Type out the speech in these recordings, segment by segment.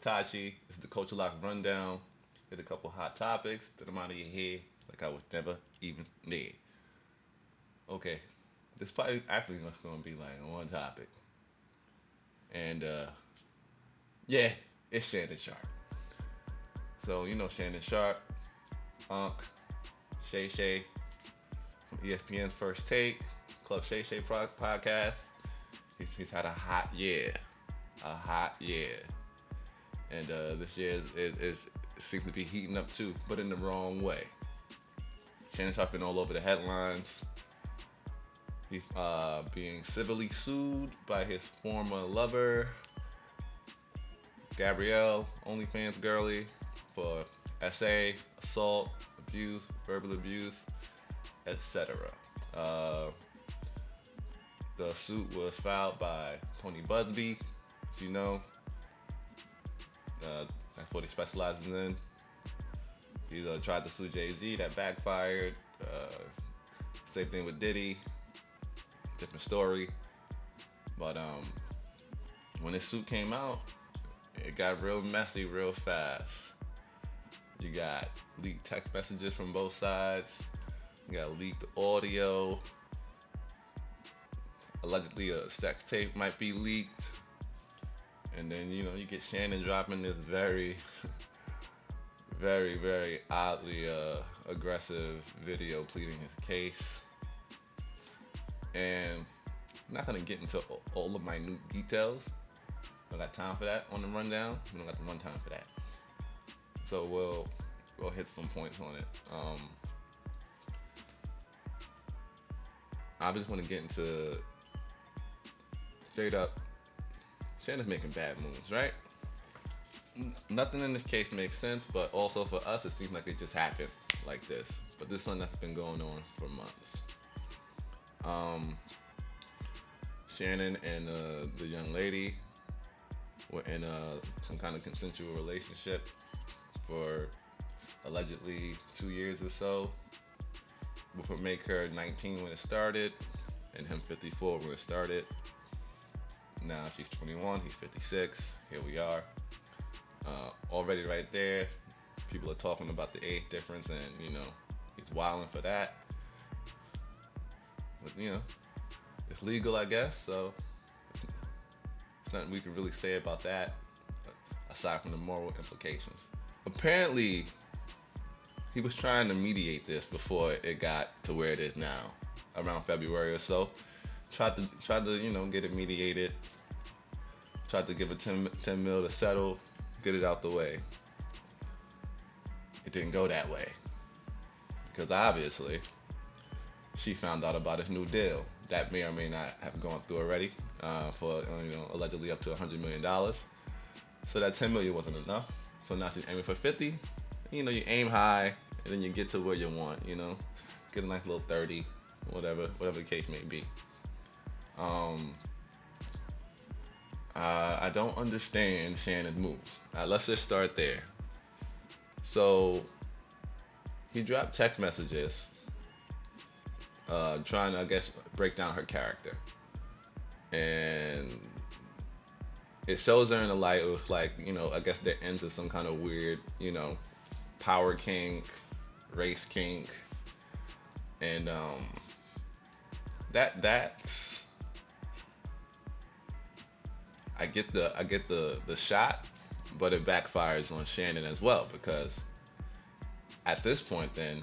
Tachi. This is the Culture Lock Rundown. Hit a couple hot topics. Then I'm out of your head like I was never even there. Okay, this probably actually going to be like one topic. And yeah, it's Shannon Sharpe. So, you know Shannon Sharpe, Unc, Shay Shay from ESPN's First Take, Club Shay Shay podcast. He's had a hot year. A hot year. And this year is seems to be heating up too, but in the wrong way. Shannon Sharpe been all over the headlines. He's being civilly sued by his former lover, Gabrielle, OnlyFans girly, for assault, abuse, verbal abuse, etc. The suit was filed by Tony Busby, as you know. That's what he specializes in. He tried to sue Jay-Z, that backfired. Same thing with Diddy, different story. But when this suit came out, it got real messy real fast. You got leaked text messages from both sides. You got leaked audio. Allegedly a sex tape might be leaked. And then, you get Shannon dropping this very, very, very oddly aggressive video pleading his case. And I'm not going to get into all the minute details. I don't got time for that on the rundown. We don't got the runtime for that. So we'll hit some points on it. I just want to get into straight up, Shannon's making bad moves, right? Nothing in this case makes sense, but also for us, it seems like it just happened like this. But this is something that's been going on for months. Shannon and the young lady were in some kind of consensual relationship for allegedly 2 years or so, which would make her 19 when it started, and him 54 when it started. Now she's 21, he's 56. Here we are. Already right there, people are talking about the age difference, and he's wilding for that. But it's legal, I guess. So there's nothing we can really say about that, aside from the moral implications. Apparently, he was trying to mediate this before it got to where it is now, around February or so. Tried to get it mediated. Tried to give it 10 mil to settle, get it out the way. It didn't go that way, because obviously she found out about his new deal that may or may not have gone through already, for allegedly up to $100 million. So that 10 million wasn't enough. So now she's aiming for 50. You aim high and then you get to where you want. Get a nice little 30, whatever the case may be. I don't understand Shannon's moves. Let's just start there. So he dropped text messages trying to, I guess, break down her character. And it shows her in the light of, like, I guess they're into some kind of weird, power kink, race kink. And that's I get the shot, but it backfires on Shannon as well, because at this point then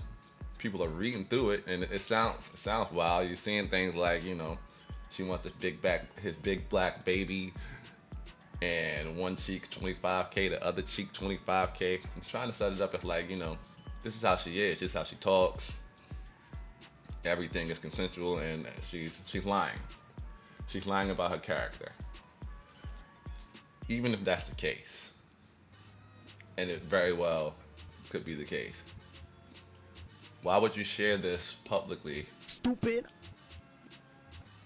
people are reading through it and it sounds wild. You're seeing things like, she wants his big black baby, and one cheek $25K, the other cheek $25K. I'm trying to set it up as like, this is how she is, this is how she talks. Everything is consensual, and she's lying. She's lying about her character. Even if that's the case, and it very well could be the case, why would you share this publicly? Stupid.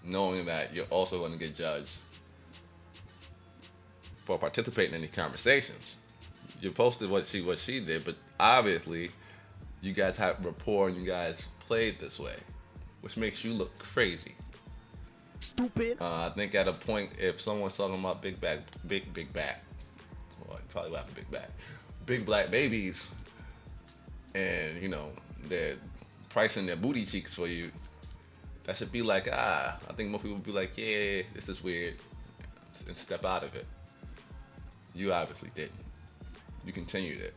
Knowing that you're also going to get judged for participating in these conversations. You posted what she did, but obviously you guys have rapport and you guys played this way, which makes you look crazy. Stupid. I think at a point, if someone's talking about big back, Well, you probably will have a big black babies, and they're pricing their booty cheeks for you. That should be like, I think most people would be like, yeah, this is weird, and step out of it. You obviously didn't. You continued it.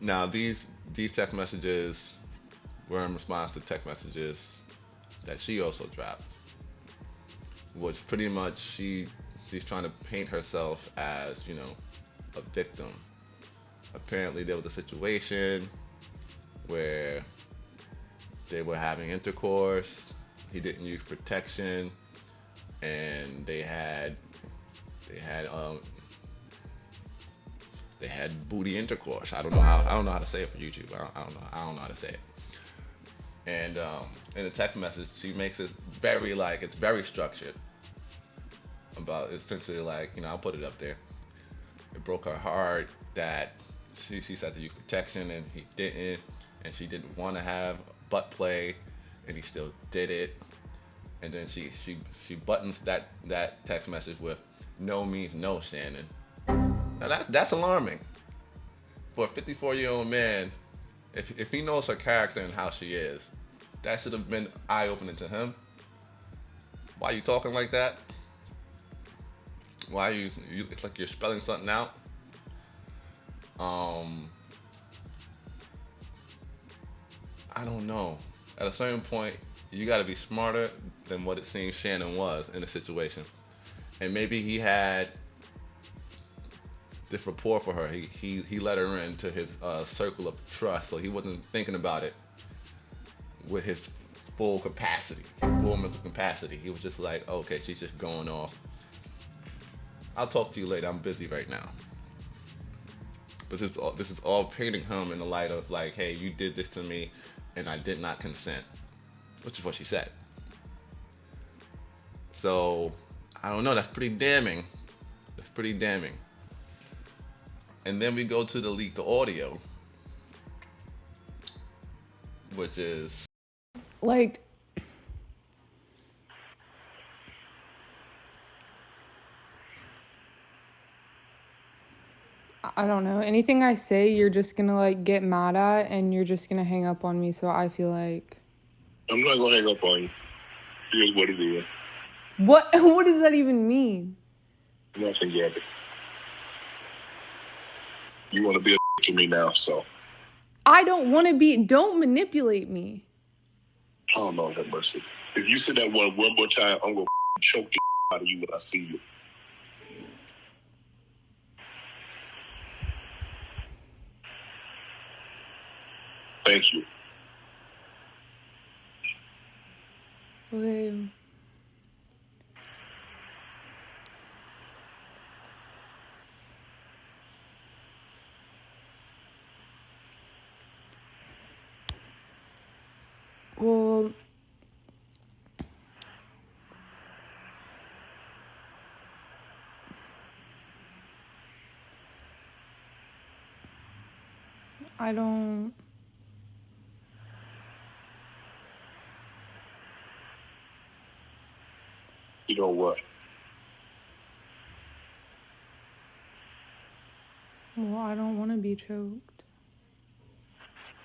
Now these text messages were in response to text messages that she also dropped, which pretty much she's trying to paint herself as a victim. Apparently there was a situation where they were having intercourse. He didn't use protection, and they had booty intercourse. I don't know how to say it for YouTube. I don't know how to say it. And in the text message, she makes it it's very structured. About essentially I'll put it up there. It broke her heart that she said to use protection and he didn't, and she didn't want to have butt play, and he still did it. And then she buttons that text message with "no" means no, Shannon. Now that's alarming for a 54-year-old man. If he knows her character and how she is, that should have been eye-opening to him. Why are you talking like that? Why are you? It's like you're spelling something out. I don't know. At a certain point, you got to be smarter than what it seems Shannon was in the situation. And maybe he had this rapport for her. He let her into his circle of trust, so he wasn't thinking about it with his full mental capacity. He was just like, okay, she's just going off. I'll talk to you later. I'm busy right now. But this is all painting him in the light of like, hey, you did this to me, and I did not consent, which is what she said. So I don't know. That's pretty damning. And then we go to the leaked audio, which is like, I don't know. Anything I say, you're just gonna get mad at, and you're just gonna hang up on me. So I feel like I'm not gonna hang up on you. Here's what it is. What does that even mean? Nothing, Gabby. You want to be a to me now, so. I don't want to be. Don't manipulate me. Oh, Lord have mercy. If you say that one more time, I'm gonna choke the out of you when I see you. Thank you. Okay. Well, I don't. You know what? Well, I don't want to be choked.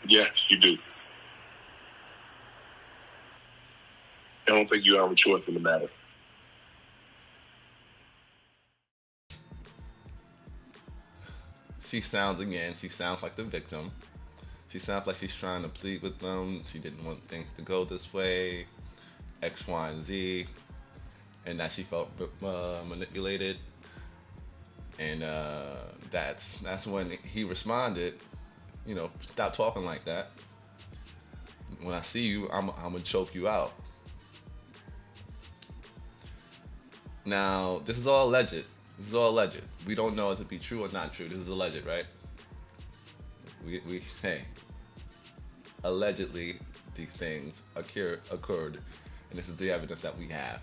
Yes, you do. I don't think you have a choice in the matter. she sounds like the victim. She sounds like she's trying to plead with them. She didn't want things to go this way, X, Y, and Z, and that she felt manipulated. And that's when he responded, stop talking like that. When I see you, I'm gonna choke you out. Now, this is all alleged. We don't know it to be true or not true. This is alleged, right? Hey, allegedly these things occurred, and this is the evidence that we have.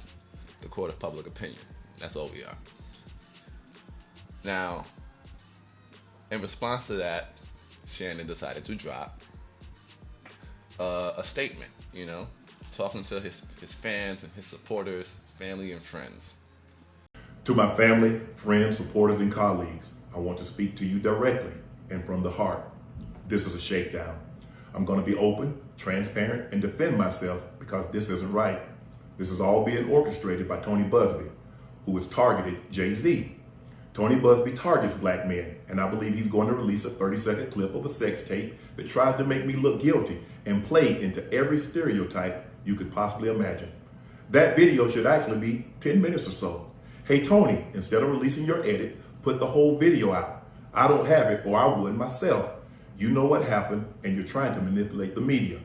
The court of public opinion. That's all we are. Now, in response to that, Shannon decided to drop a statement, talking to his fans and his supporters, family and friends. To my family, friends, supporters, and colleagues, I want to speak to you directly and from the heart. This is a shakedown. I'm going to be open, transparent, and defend myself because this isn't right. This is all being orchestrated by Tony Busby, who has targeted Jay-Z. Tony Busby targets black men, and I believe he's going to release a 30-second clip of a sex tape that tries to make me look guilty and play into every stereotype you could possibly imagine. That video should actually be 10 minutes or so. Hey Tony, instead of releasing your edit, put the whole video out. I don't have it, or I would myself. You know what happened, and you're trying to manipulate the media.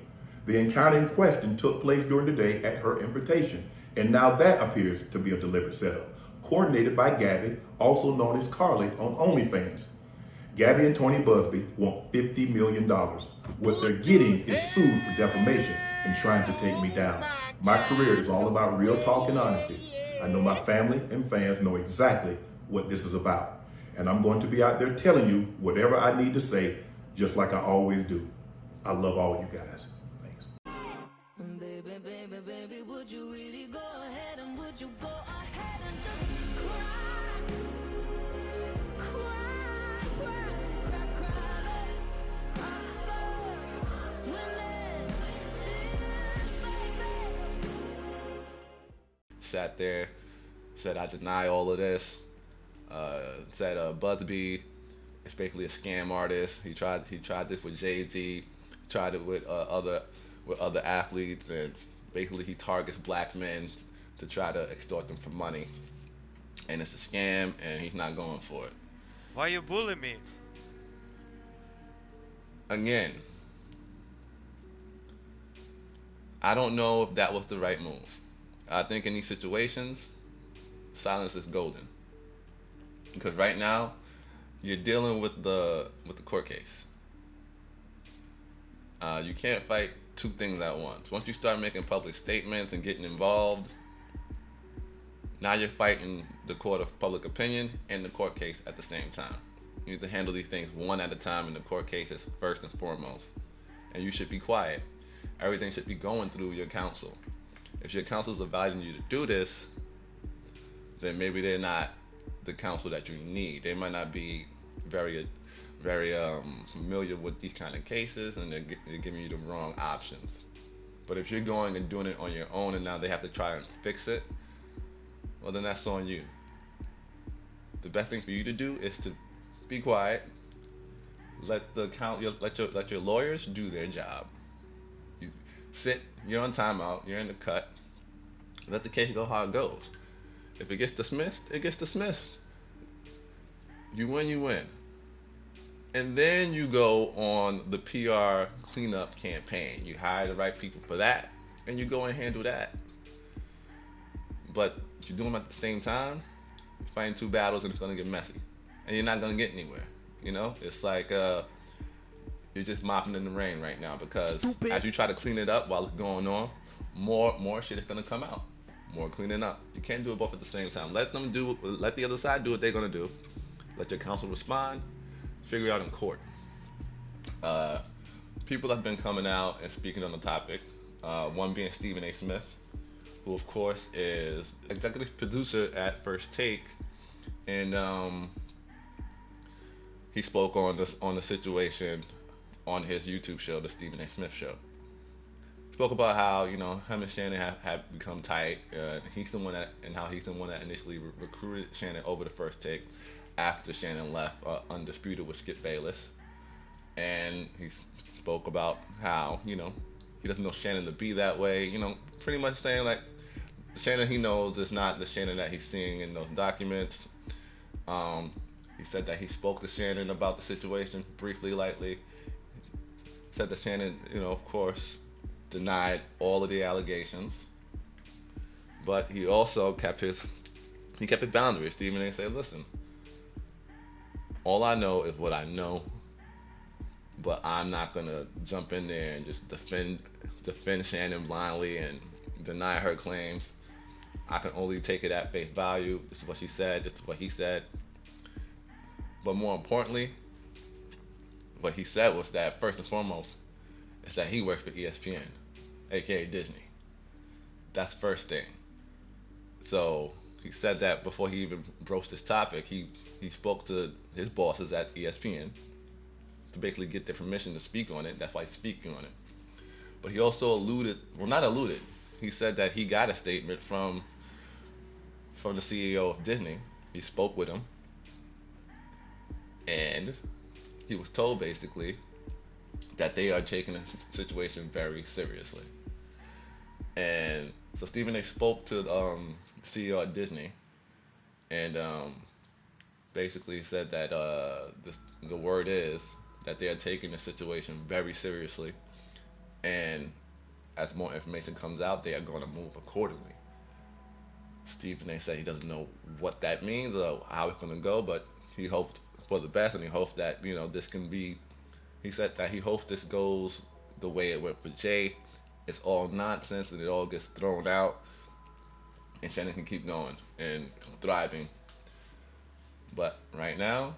The encounter in question took place during the day at her invitation, and now that appears to be a deliberate setup, coordinated by Gabby, also known as Carly on OnlyFans. Gabby and Tony Busby want $50 million. What they're getting is sued for defamation and trying to take me down. My career is all about real talk and honesty. I know my family and fans know exactly what this is about. And I'm going to be out there telling you whatever I need to say, just like I always do. I love all you guys. Thanks. Baby, baby, baby, would you really go ahead and would you go ahead and just cry? Cry, cry, cry, cry, cry, swilling tears, baby. Sat there, said I deny all of this. Said Busby is basically a scam artist. He tried this with Jay-Z, tried it with other athletes, and basically he targets black men to try to extort them for money. And it's a scam, and he's not going for it. Why you bully me? Again, I don't know if that was the right move. I think in these situations, silence is golden. Because right now, you're dealing with the court case. You can't fight two things at once. Once you start making public statements and getting involved, now you're fighting the court of public opinion and the court case at the same time. You need to handle these things one at a time, and the court case is first and foremost. And you should be quiet. Everything should be going through your counsel. If your counsel's advising you to do this, then maybe they're not the counsel that you need. They might not be very familiar with these kind of cases, and they're giving you the wrong options. But if you're going and doing it on your own, and now they have to try and fix it, well, then that's on you. The best thing for you to do is to be quiet. Let your lawyers do their job. You sit. You're on timeout. You're in the cut. Let the case go how it goes. If it gets dismissed, it gets dismissed. You win, you win. And then you go on the PR cleanup campaign. You hire the right people for that, and you go and handle that. But you do them at the same time, you're fighting two battles, and it's going to get messy. And you're not going to get anywhere. You know? It's like you're just mopping in the rain right now, because as you try to clean it up while it's going on, more shit is going to come out. More cleaning up. You can't do it both at the same time. Let the other side do what they're gonna do. Let your counsel respond. Figure it out in court. People have been coming out and speaking on the topic. One being Stephen A. Smith, who of course is executive producer at First Take, and he spoke on the situation on his YouTube show, the Stephen A. Smith Show. Spoke about how, you know, him and Shannon have become tight. He's the one that initially recruited Shannon over to First Take after Shannon left Undisputed with Skip Bayless. And he spoke about how, you know, he doesn't know Shannon to be that way. You know, pretty much saying like the Shannon he knows is not the Shannon that he's seeing in those documents. He said that he spoke to Shannon about the situation briefly, lightly. Said that Shannon, you know, of course, denied all of the allegations, but he also kept his boundaries. Stephen A. said, listen, all I know is what I know, but I'm not gonna jump in there and just defend Shannon blindly and deny her claims. I can only take it at face value. This is what she said, this is what he said. But more importantly, what he said was that first and foremost is that he works for ESPN, aka Disney. That's first thing. So he said that before he even broached this topic, he spoke to his bosses at ESPN to basically get their permission to speak on it. That's why he's speaking on it. But he also not alluded. He said that he got a statement from the CEO of Disney. He spoke with him, and he was told basically that they are taking the situation very seriously. And so Stephen A. spoke to the CEO at Disney, and basically said that the word is that they are taking the situation very seriously, and as more information comes out, they are going to move accordingly. Stephen A. said he doesn't know what that means or how it's going to go, but he hoped for the best, and he hoped that this can be. He said that he hopes this goes the way it went for Jay. It's all nonsense and it all gets thrown out, and Shannon can keep going and thriving. But right now,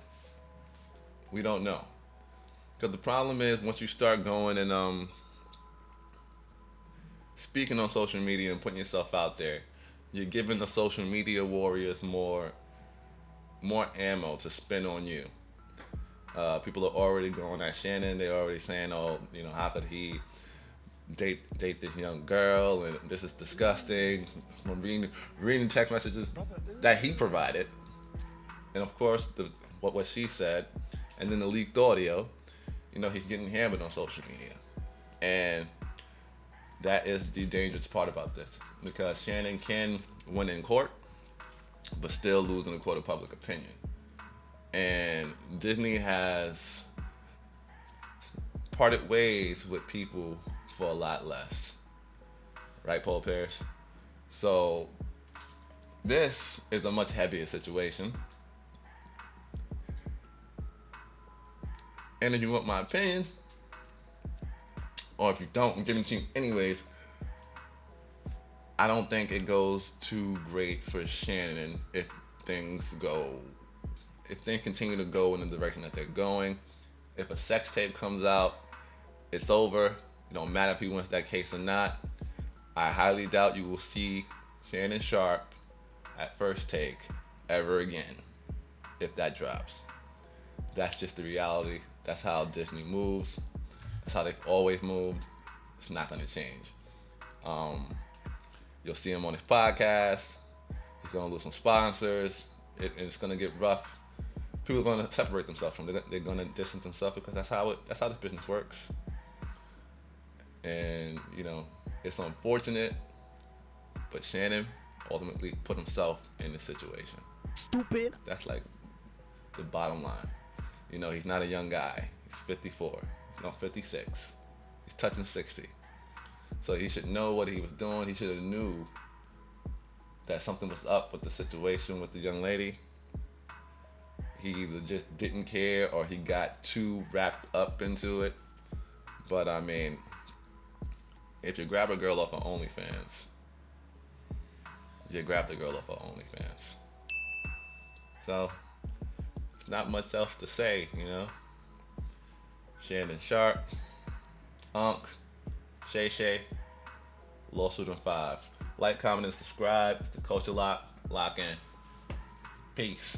we don't know. Because the problem is, once you start going and speaking on social media and putting yourself out there, you're giving the social media warriors more ammo to spin on you. People are already going at Shannon. They're already saying, "Oh, how could he date this young girl? And this is disgusting." From reading text messages that he provided, and of course what she said, and then the leaked audio. He's getting hammered on social media, and that is the dangerous part about this, because Shannon can win in court, but still lose in the court of public opinion. And Disney has parted ways with people for a lot less. Right, Paul Pierce? So this is a much heavier situation. And if you want my opinion, or if you don't, I'm giving it to you anyways, I don't think it goes too great for Shannon if things continue to go in the direction that they're going. If a sex tape comes out, it's over. It don't matter if he wins that case or not. I highly doubt you will see Shannon Sharpe at First Take ever again if that drops. That's just the reality. That's how Disney moves. That's how they've always moved. It's not going to change. You'll see him on his podcast. He's going to lose some sponsors. It's going to get rough. People are going to separate themselves from him. They're going to distance themselves, because that's how the business works. And it's unfortunate, but Shannon ultimately put himself in this situation. Stupid. That's like the bottom line. He's not a young guy. He's 54. No, 56. He's touching 60. So he should know what he was doing. He should have knew that something was up with the situation with the young lady. He either just didn't care or he got too wrapped up into it. But I mean, if you grab a girl off of OnlyFans, you grab the girl off of OnlyFans. So, not much else to say, Shannon Sharpe, Unc, Shay, Lawsuit in 5. Like, comment, and subscribe. It's the Culture Lock. Lock in. Peace.